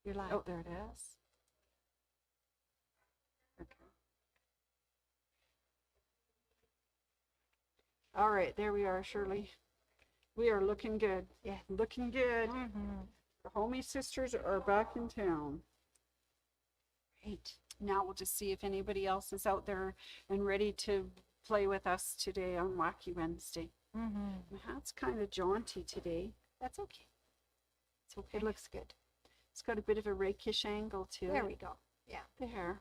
You're live. Oh, there it is. Okay. All right, there we are, Shirley. We are looking good. Yeah. Looking good. Mm-hmm. The homie sisters are back in town. Great. Now we'll just see if anybody else is out there and ready to play with us today on Wacky Wednesday. Mm-hmm. My hat's kind of jaunty today. That's okay. It's okay. It looks good. It's got a bit of a rakish angle to it. There we go. Yeah. There.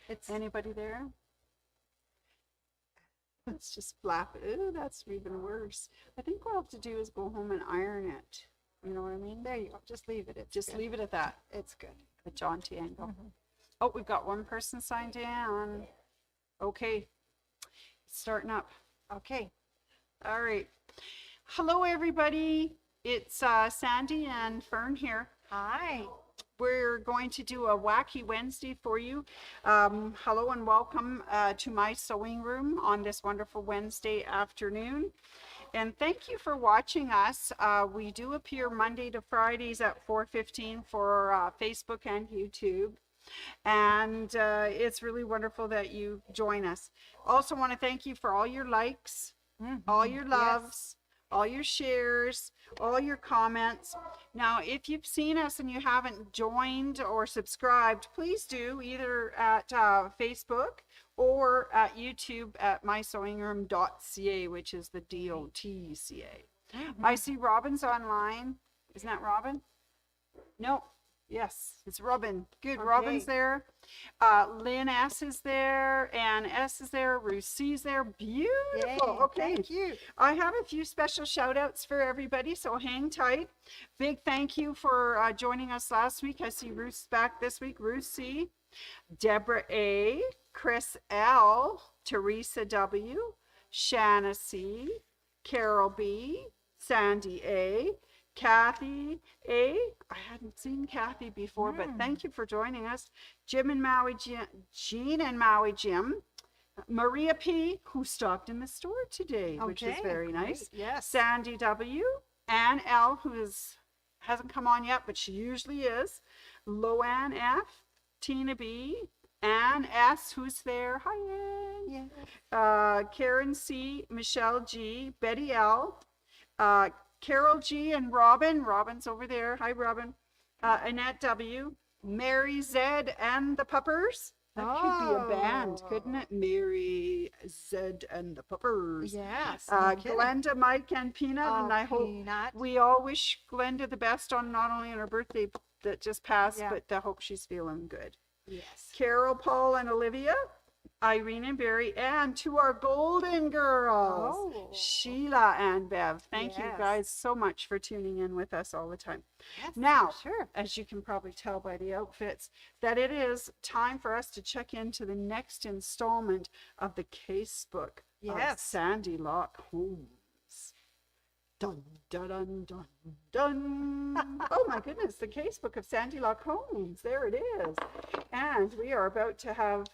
It's Anybody there? Let's just flap it. Ooh, that's even worse. I think what I'll have to do is go home and iron it. You know what I mean? there you go. Just leave it. It's Just good. leave it at that. It's good. The jaunty angle. Mm-hmm. Oh, we've got one person signed in. Okay. It's starting up. Okay. All right. Hello, everybody. It's Sandy and Fern here. Hi. We're going to do a Wacky Wednesday for you. Hello and welcome to my sewing room on this wonderful Wednesday afternoon. And thank you for watching us. We do appear Monday to Fridays at 4:15 for Facebook and YouTube. And it's really wonderful that you join us. Also want to thank you for all your likes, all your loves, all your shares, all your comments. Now, if you've seen us and you haven't joined or subscribed, please do, either at Facebook or at YouTube at mysewingroom.ca, which is the DOTCA. I see Robin's online. Isn't that Robin? No. Yes, it's Robin. Good. Okay. Robin's there. Lynn S is there. Ann S is there. Ruth C's there. Beautiful. Yay. Okay. Thank you. I have a few special shout outs for everybody, so hang tight. Big thank you for joining us last week. I see Ruth's back this week. Ruth C, Deborah A, Chris L, Teresa W, Shanna C, Carol B, Sandy A, Kathy A. I hadn't seen Kathy before, but thank you for joining us. Jim and Maui Jim, Jean and Maui Jim. Maria P, who stopped in the store today, which is very nice. Yes. Sandy W, Ann L, who hasn't come on yet, but she usually is. Loanne F, Tina B, Ann S, who's there. Hi, Ann. Yeah. Karen C, Michelle G, Betty L, Carol G and Robin. Robin's over there. Hi, Robin. Annette W, Mary Z and the Puppers. That could be a band, couldn't it? Mary Z and the Puppers. Yes. No kidding. Glenda, Mike, and Peanut. Oh, and I hope Peanut. we all wish Glenda the best on not only on her birthday that just passed, Yeah. but I hope she's feeling good. Yes. Carol, Paul, and Olivia. Irene and Barry, and to our golden girls, Oh. Sheila and Bev. Thank you Yes. guys so much for tuning in with us all the time. Yes. Now, Sure. as you can probably tell by the outfits, that it is time for us to check into the next installment of the casebook of Yes. Sandy Lock Holmes. Dun, dun, dun, dun, dun. Oh my goodness, the casebook of Sandy Lock Holmes. There it is. And we are about to have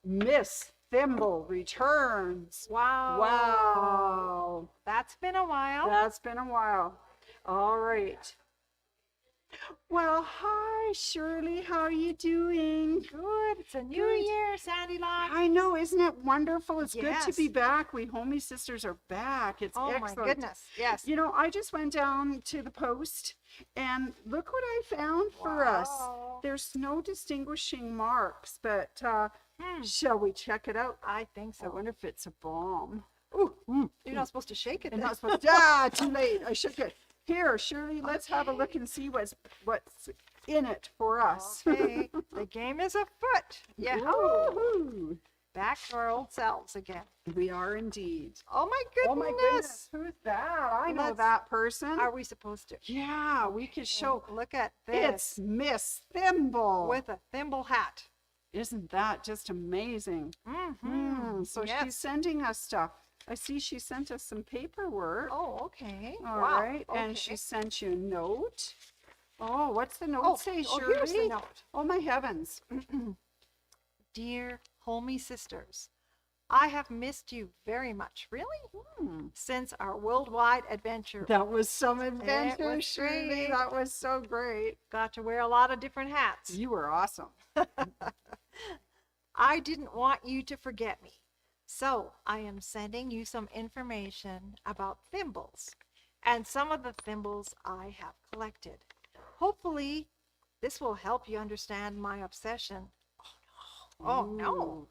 Miss Thimble returns. Wow. Wow. That's been a while. That's been a while. All right. Well, hi, Shirley. How are you doing? Good. It's a new Good. year, Sandy Lock. I know. Isn't it wonderful? It's good to Yes. be back. We homie sisters are back. It's Oh excellent. my goodness. Yes. You know, I just went down to the post and look what I found for us. Wow. There's no distinguishing marks, but shall we check it out? I think I so. wonder if it's a bomb. Ooh, You're not supposed to shake it. I'm then. not supposed to. Too late. I shook it. Here, Shirley, let's have a look and see what's in it for us. Okay. The game is afoot. Yeah. Woo-hoo. Back to our old selves again. We are indeed. Oh my goodness. Oh my goodness. Who's that? I know Let's- that person. Are we supposed to? Yeah, we could show. Look at It's this. Miss Thimble. With a thimble hat. Isn't that just amazing? So she's Yes. sending us stuff. I see she sent us some paperwork. Oh, okay. All Wow. right. And Okay. she sent you a note. Oh, what's the note Oh, say, oh, Shirley? here's the note. Oh, my heavens. Dear homie sisters, I have missed you very much, really, since our worldwide adventure. That was some adventure, was Shirley. great. That was so great. Got to wear a lot of different hats. You were awesome. I didn't want you to forget me, so I am sending you some information about thimbles and some of the thimbles I have collected. Hopefully, this will help you understand my obsession. Oh no. Ooh.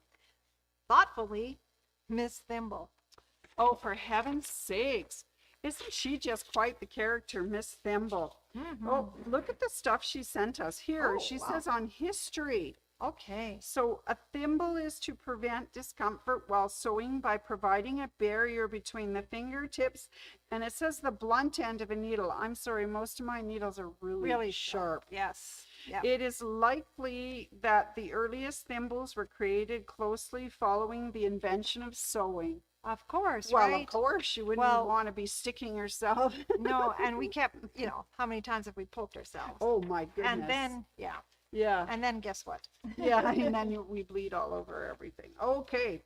Thoughtfully, Miss Thimble. Oh, for heaven's sakes. Isn't she just quite the character, Miss Thimble? Oh, look at the stuff she sent us. Here, Oh, she wow. says on history. Okay. So a thimble is to prevent discomfort while sewing by providing a barrier between the fingertips, and it says the blunt end of a needle. I'm sorry, most of my needles are really sharp. Yes. Yeah. It is likely that the earliest thimbles were created closely following the invention of sewing. Of course, Well, right? of course, you wouldn't Well- want to be sticking yourself. No, and we kept, how many times have we poked ourselves? Oh my goodness. and then, yeah. yeah. And then guess what? Yeah, and then we bleed all over everything. Okay.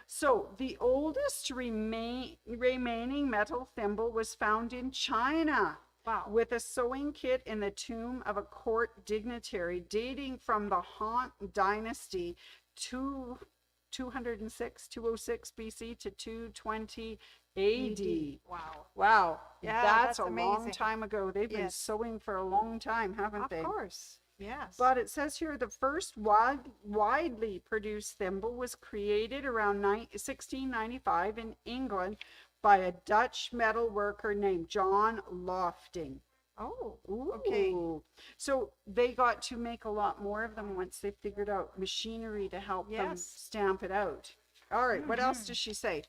So the oldest remaining metal thimble was found in China. Wow. With a sewing kit in the tomb of a court dignitary dating from the Han Dynasty 206 BC to 220 AD. Wow. Wow. Yeah, that's that's a long amazing. time ago. They've been Yes. sewing for a long time, haven't Of they? course. Yes. But it says here the first widely produced thimble was created around 1695 in England by a Dutch metal worker named John Lofting. oh, okay. Ooh. So they got to make a lot more of them once they figured out machinery to help them Yes. stamp it out. All right, what else does she say?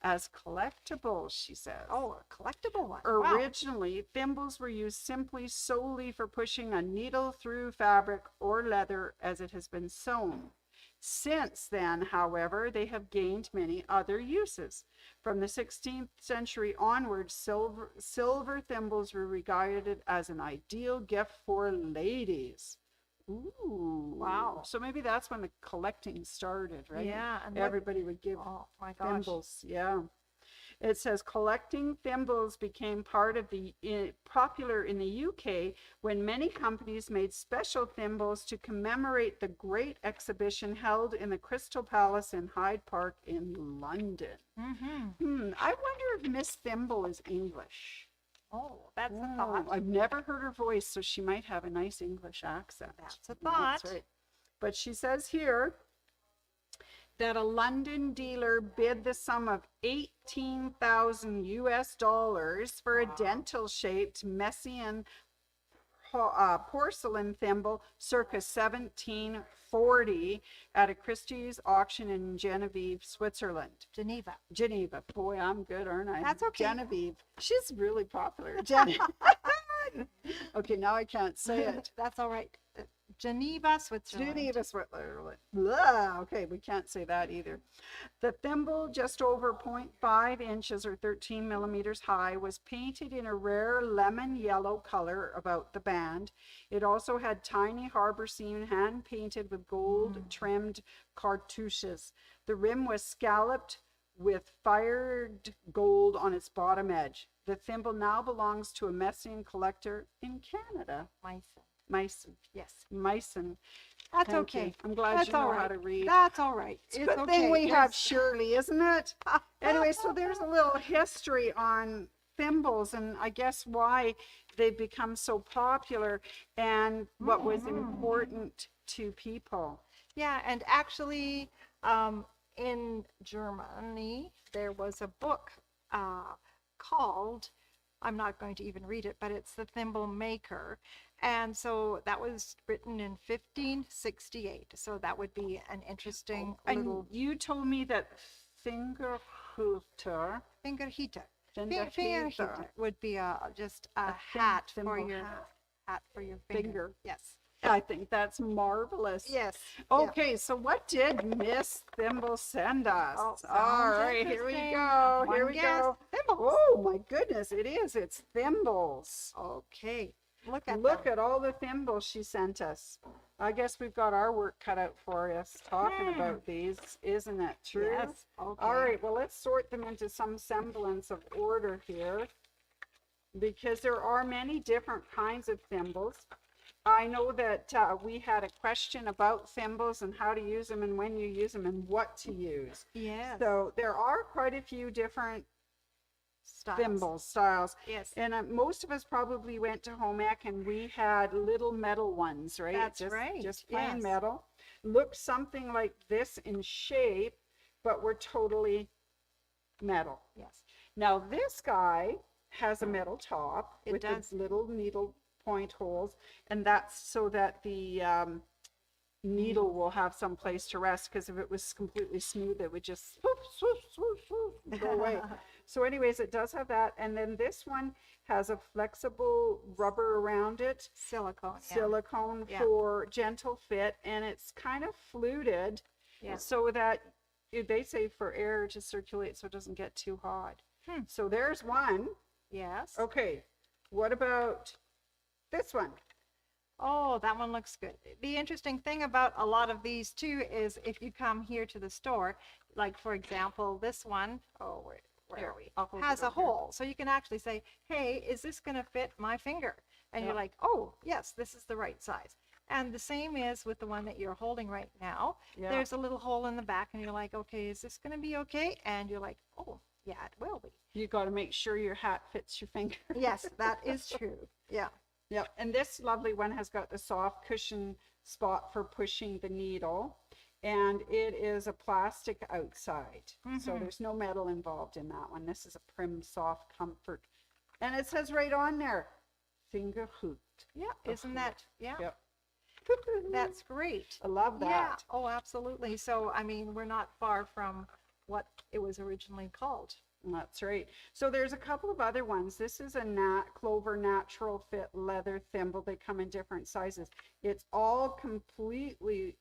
As collectibles, she says. Oh, a collectible one. Wow. Originally, thimbles were used simply solely for pushing a needle through fabric or leather as it has been sewn. Since then, however, they have gained many other uses. From the 16th century onwards, silver thimbles were regarded as an ideal gift for ladies. Ooh. Wow. So maybe that's when the collecting started, right? Yeah, and Everybody would give Oh my gosh. thimbles. Yeah. It says collecting thimbles became popular in the UK when many companies made special thimbles to commemorate the great exhibition held in the Crystal Palace in Hyde Park in London. I wonder if Miss Thimble is English. Oh, that's a Oh, thought. I've never heard her voice, so she might have a nice English accent. That's a thought. That's right. But she says here that a London dealer bid the sum of $18,000 US for a dental-shaped Messian porcelain thimble circa 1740 at a Christie's auction in Genevieve, Switzerland. Geneva. Boy, I'm good, aren't I? That's okay. Genevieve. She's really popular. Okay, now I can't say it. That's all right. Geneva, Switzerland. Geneva, Switzerland. Blah. Okay, we can't say that either. The thimble, just over 0.5 inches or 13 millimeters high, was painted in a rare lemon yellow color about the band. It also had tiny harbor seam hand painted with gold trimmed cartouches. The rim was scalloped with fired gold on its bottom edge. The thimble now belongs to a Messian collector in Canada. Meissen. Yes. Meissen. That's Thank okay. you. I'm glad That's you know all how right. to read. That's all right. It's a good thing we have Shirley, isn't it? Anyway, so there's a little history on thimbles and I guess why they've become so popular and what was important to people. Yeah, and actually, in Germany, there was a book called, I'm not going to even read it, but it's The Thimble Maker. And so that was written in 1568. So that would be an interesting And little you told me that Fingerhüter fingerheater. Fingerheater. Fingerheater would be just a thin hat for thimble your hat. hat for your finger. Yes. I think that's marvelous. Yes. Okay, so what did Miss Thimble send us? Oh, All sounds right, here we interesting. go. Here One we guess, go. thimbles. Oh my goodness, it is. It's thimbles. Okay. Look at Look them. at all the thimbles she sent us. I guess we've got our work cut out for us talking about these. Isn't it true? Yes. Okay. All right, well, let's sort them into some semblance of order here, because there are many different kinds of thimbles. I know that we had a question about thimbles and how to use them and when you use them and what to use. Yes. So there are quite a few different Styles. thimble styles. Yes. And most of us probably went to home ec and we had little metal ones, right? That's just, right. Just plain Yes. metal. Look something like this in shape, but we're totally metal. Yes. Now this guy has a metal top It with does. its little needle point holes, and that's so that the needle will have some place to rest, because if it was completely smooth it would just swoop, swoop, swoop, swoop, go away. So anyways, it does have that. And then this one has a flexible rubber around it, Silicone. Yeah. silicone Yeah. for gentle fit, and it's kind of fluted Yeah. so that they say for air to circulate so it doesn't get too hot. So there's one. Yes. Okay, what about this one? Oh, that one looks good. The interesting thing about a lot of these too is if you come here to the store, like for example, this one, oh, where are we? I'll hold Has it a over here. hole. So you can actually say, hey, is this going to fit my finger? And Yep. you're like, oh, yes, this is the right size. And the same is with the one that you're holding right now. Yeah. There's a little hole in the back and you're like, okay, is this going to be okay? And you're like, oh, yeah, it will be. You got to make sure your hat fits your finger. Yes, that is true. Yeah. Yep, and this lovely one has got the soft cushion spot for pushing the needle, and it is a plastic outside. So there's no metal involved in that one. This is a prim, soft comfort. And it says right on there, finger hoot. Yeah. Isn't that, yeah. Yep. That's great. I love that. Yeah. Oh, absolutely. So, I mean, we're not far from what it was originally called. That's right. So there's a couple of other ones. This is a Clover Natural Fit leather thimble. They come in different sizes. It's all completely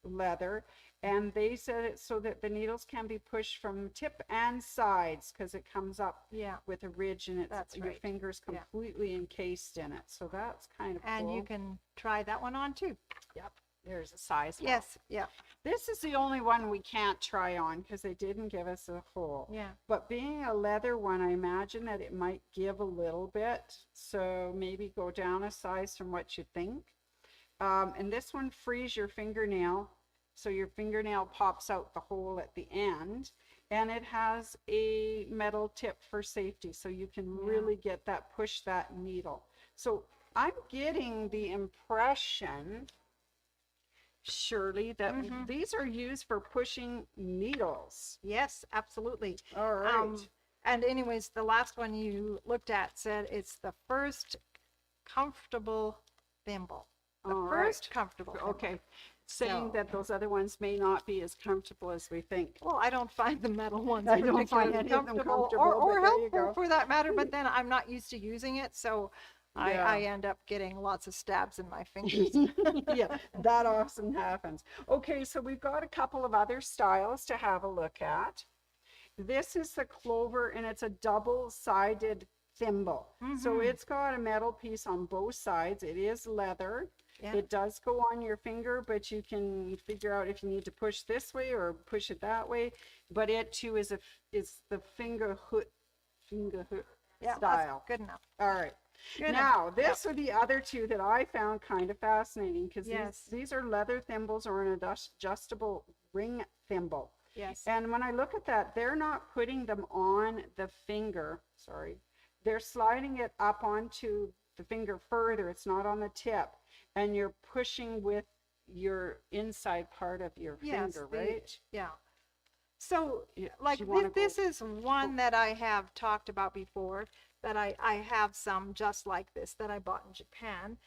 leather, and they said it so that the needles can be pushed from tip and sides, because it comes up Yeah. with a ridge, and it's That's your right. fingers Yeah. completely encased in it. So that's kind of And cool. you can try that one on too. Yep. There's a size. now. Yes. Yeah. This is the only one we can't try on because they didn't give us a hole. Yeah. But being a leather one, I imagine that it might give a little bit. So maybe go down a size from what you think. And this one frees your fingernail. So your fingernail pops out the hole at the end. And it has a metal tip for safety. So you can really get that, push that needle. So I'm getting the impression, Shirley, that these are used for pushing needles. Yes, absolutely. All right. And anyways, the last one you looked at said it's the first comfortable thimble. The All first right. comfortable thimble. Okay. Saying So- that those other ones may not be as comfortable as we think. Well, I don't find the metal ones I don't find particularly any of them comfortable comfortable, or but there you helpful go. for that matter, but then I'm not used to using it, so Yeah. I end up getting lots of stabs in my fingers. Yeah, that often happens. Okay, so we've got a couple of other styles to have a look at. This is the Clover, and it's a double-sided thimble. So it's got a metal piece on both sides. It is leather. Yeah. It does go on your finger, but you can figure out if you need to push this way or push it that way. But it too is the finger hook Yeah, style. that's good enough. All right. Good Now, enough. this are the other two that I found kind of fascinating, because Yes. these are leather thimbles or an adjustable ring thimble. Yes. And when I look at that, they're not putting them on the finger. Sorry. They're sliding it up onto the finger further. It's not on the tip. And you're pushing with your inside part of your Yes, finger, the- right? Yeah. So, Yeah, like do you wanna this go- is one that I have talked about before, that I have some just like this that I bought in Japan.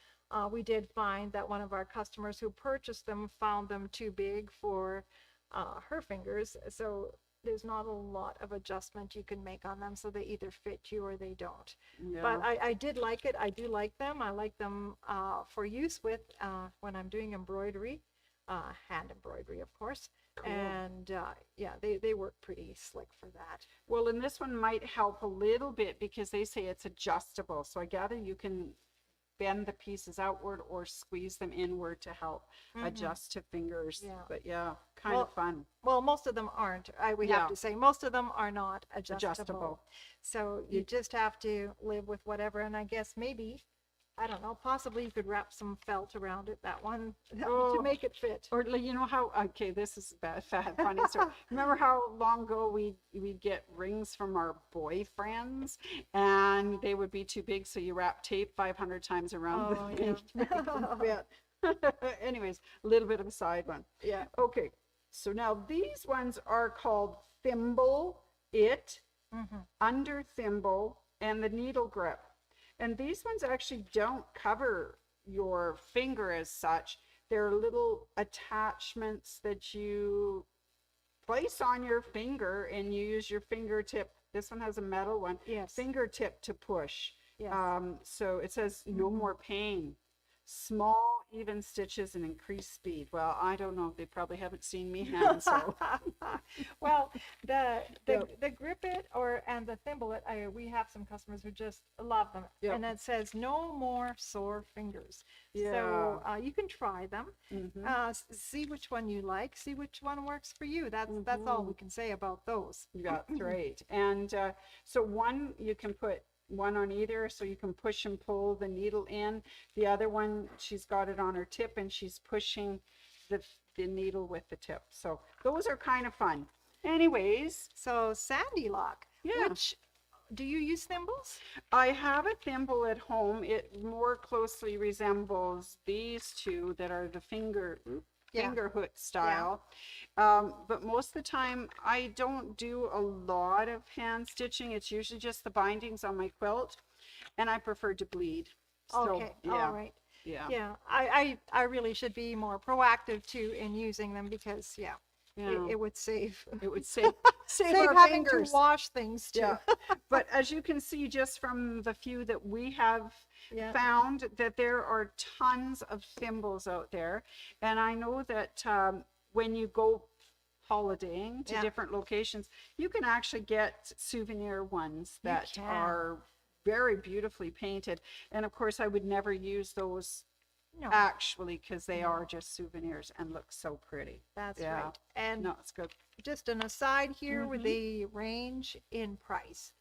We did find that one of our customers who purchased them found them too big for her fingers. So there's not a lot of adjustment you can make on them. So they either fit you or they don't. Yeah. But I did like it. I do like them. I like them for use with when I'm doing embroidery, hand embroidery, of course. Cool. And yeah, they work pretty slick for that. Well, and this one might help a little bit because they say it's adjustable. So I gather you can bend the pieces outward or squeeze them inward to help adjust to fingers. Yeah. But yeah, kind of fun. Well, most of them aren't. We Yeah. have to say most of them are not adjustable. Adjustable. So you just have to live with whatever. And I guess maybe, I don't know, possibly you could wrap some felt around it, that one, to make it fit. Or you know how, okay, this is bad, funny story. Remember how long ago we'd get rings from our boyfriends and they would be too big, so you wrap tape 500 times around Oh, the thing to make them fit. Anyways, a little bit of a side one. Yeah. Okay, so now these ones are called Thimble It, Under Thimble, and the Needle Grip. And these ones actually don't cover your finger as such. They're little attachments that you place on your finger and you use your fingertip. This one has a metal one. Yes. Fingertip to push. Yes. So it says no more pain. Small, even stitches and increased speed. Well, I don't know. They probably haven't seen me hand, so. Well, the Grip It and the Thimble It, we have some customers who just love them. Yep. And it says no more sore fingers. Yeah. So you can try them, see which one you like, see which one works for you. That's all we can say about those. That's right. And so one, you can put one on either, so you can push and pull the needle in. The other one, she's got it on her tip and she's pushing the needle with the tip. So those are kind of fun. Anyways, So Sandy Lock, Yeah. which, do you use thimbles? I have a thimble at home. It more closely resembles these two that are the finger hook style. But most of the time I don't do a lot of hand stitching. It's usually just the bindings on my quilt, and I prefer to bleed. So, Okay, all right. Yeah. Yeah, I really should be more proactive too in using them because it would save It would save save our having fingers. to wash things too. Yeah. But as you can see, just from the few that we have found, that there are tons of thimbles out there. And I know that when you go holidaying to different locations, you can actually get souvenir ones that are very beautifully painted. And of course, I would never use those actually, because they are just souvenirs and look so pretty. That's right. And no, it's good. just an aside here with the range in price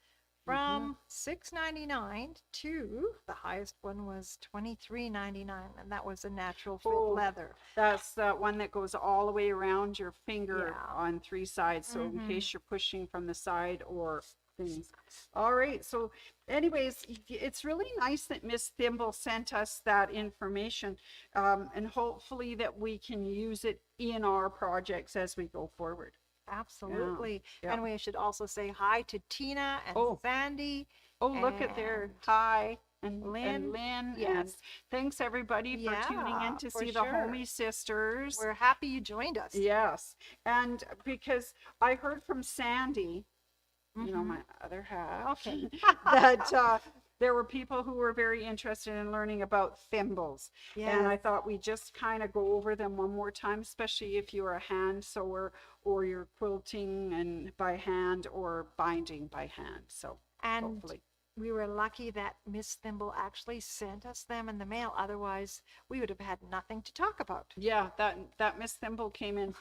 from $6.99 to the highest one was $23.99, and that was a natural fit leather. That's the one that goes all the way around your finger on three sides, so in case you're pushing from the side or things. All right, so anyways, it's really nice that Miss Thimble sent us that information, and hopefully that we can use it in our projects as we go forward. Absolutely. Yeah. And we should also say hi to Tina and Sandy. Oh, look at there. Hi. And Lynn. Lynn. Yes. And thanks everybody for tuning in to see the Homie Sisters. We're happy you joined us. Yes. And because I heard from Sandy, you know, my other half, that there were people who were very interested in learning about thimbles. And I thought we'd just kind of go over them one more time, especially if you're a hand sewer or you're quilting and by hand or binding by hand. So hopefully. We were lucky that Miss Thimble actually sent us them in the mail. Otherwise, we would have had nothing to talk about. Yeah, that Miss Thimble came in.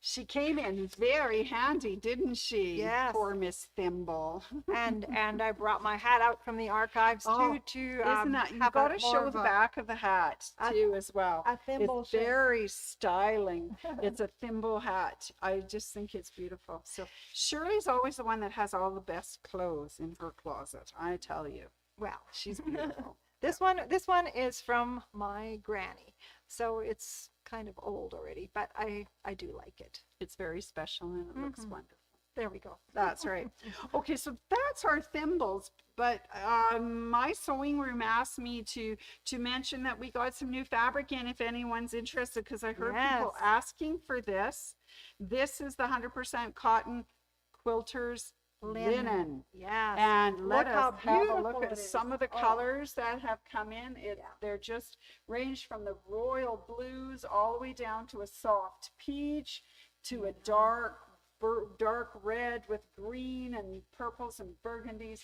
She came in very handy, didn't she? Yes. Poor Miss Thimble. And I brought my hat out from the archives too. Isn't that, you've got to show the back of the hat too as well. A thimble It's shape. very styling. It's a thimble hat. I just think it's beautiful. So Shirley's always the one that has all the best clothes in her closet. I tell you. Well, She's beautiful. This one is from my granny, so it's kind of old already, but I do like it. It's very special and it looks wonderful. There we go. That's right. Okay, so that's our thimbles. But my sewing room asked me to mention that we got some new fabric in if anyone's interested, because I heard people asking for this. This is the 100% cotton quilters linen. Yes. And let Look how us have a beautiful look it at is. some of the colors that have come in. They're just ranged from the royal blues all the way down to a soft peach to a dark red with green and purples and burgundies.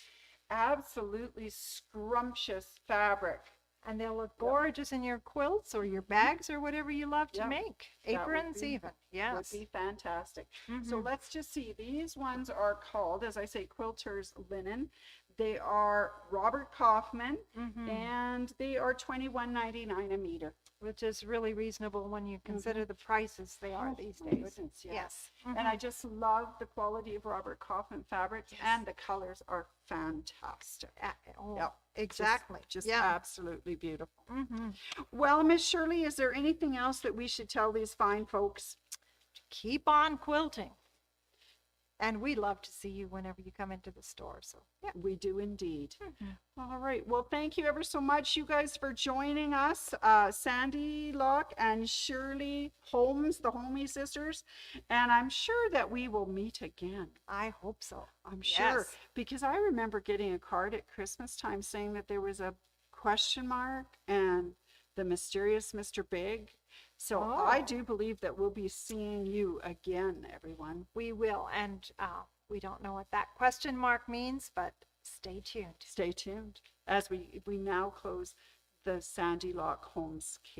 Absolutely scrumptious fabric. And they'll look gorgeous in your quilts or your bags or whatever you love to Yep. make. That would Aprons be- even. Yes. Would be fantastic. So Mhm. let's just see. These ones are called, as I say, quilters linen. They are Robert Kaufman, and they are $21.99 a meter. Which is really reasonable when you consider the prices they are these my days. goodness, Yes. And I just love the quality of Robert Kaufman fabrics, and the colors are fantastic. Oh, Yep. exactly. Just yeah. absolutely beautiful. Mm-hmm. Well, Miss Shirley, is there anything else that we should tell these fine folks? Keep on quilting. And we love to see you whenever you come into the store. So, yeah. We do indeed. All right. Well, thank you ever so much, you guys, for joining us. Sandy Locke and Shirley Holmes, the Homey sisters. And I'm sure that we will meet again. I hope so. I'm sure. Yes. Because I remember getting a card at Christmas time saying that there was a question mark and the mysterious Mr. Big. So I do believe that we'll be seeing you again, everyone. We will. And we don't know what that question mark means, but stay tuned. Stay tuned as we now close the Sandy Locke Holmes case.